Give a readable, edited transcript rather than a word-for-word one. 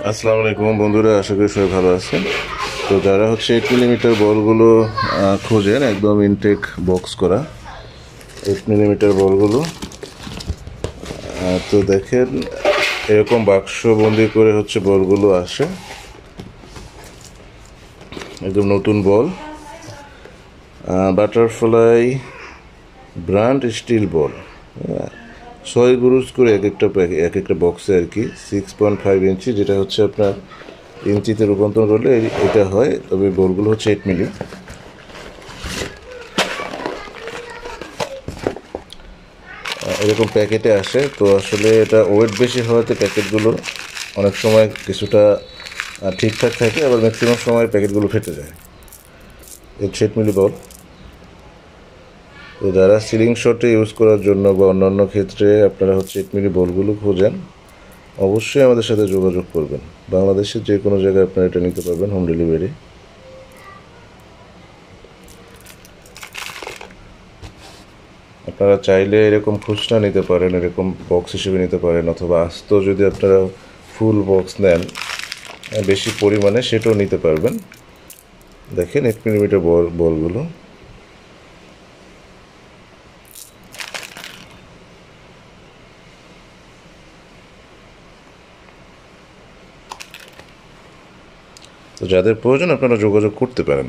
আসসালামু আলাইকুম বন্ধুরা, আশা করি সবাই ভালো আছেন। তো যারা হচ্ছে 8 মিলিমিটার বলগুলো খোঁজেন, একদম ইনটেক বক্স করা 8 মিলিমিটার বলগুলো, তো দেখেন এরকম বাক্স বন্দি করে হচ্ছে বলগুলো আসে। একদম নতুন বল, বাটারফ্লাই ব্র্যান্ড স্টিল বল, 6 গুরুজ করে এক একটা বক্সে আর কি 6.5 ইঞ্চি, যেটা হচ্ছে আপনার ইঞ্চিতে রূপান্তর করলে এটা হয়। তবে বলগুলো হচ্ছে 8 মিলি। এরকম প্যাকেটে আসে। তো আসলে এটা ওয়েট বেশি হওয়াতে প্যাকেটগুলো অনেক সময় কিছুটা ঠিকঠাক থাকে, আবার ম্যাক্সিমাম সময় প্যাকেটগুলো ফেটে যায়। এই 8 মিলি বল, তো যারা সিলিং শটে ইউজ করার জন্য বা অন্যান্য ক্ষেত্রে আপনারা হচ্ছে 8 মিলি বলগুলো খোঁজেন, অবশ্যই আমাদের সাথে যোগাযোগ করবেন। বাংলাদেশের যে কোনো জায়গায় আপনারা এটা নিতে পারবেন, হোম ডেলিভারি। আপনারা চাইলে এরকম খুচরা নিতে পারেন, এরকম বক্স হিসেবে নিতে পারেন, অথবা আস্ত যদি আপনারা ফুল বক্স নেন বেশি পরিমাণে, সেটাও নিতে পারবেন। দেখেন 8 মিলিমিটার বলগুলো। তো যাদের প্রয়োজন আপনারা যোগাযোগ করতে পারেন।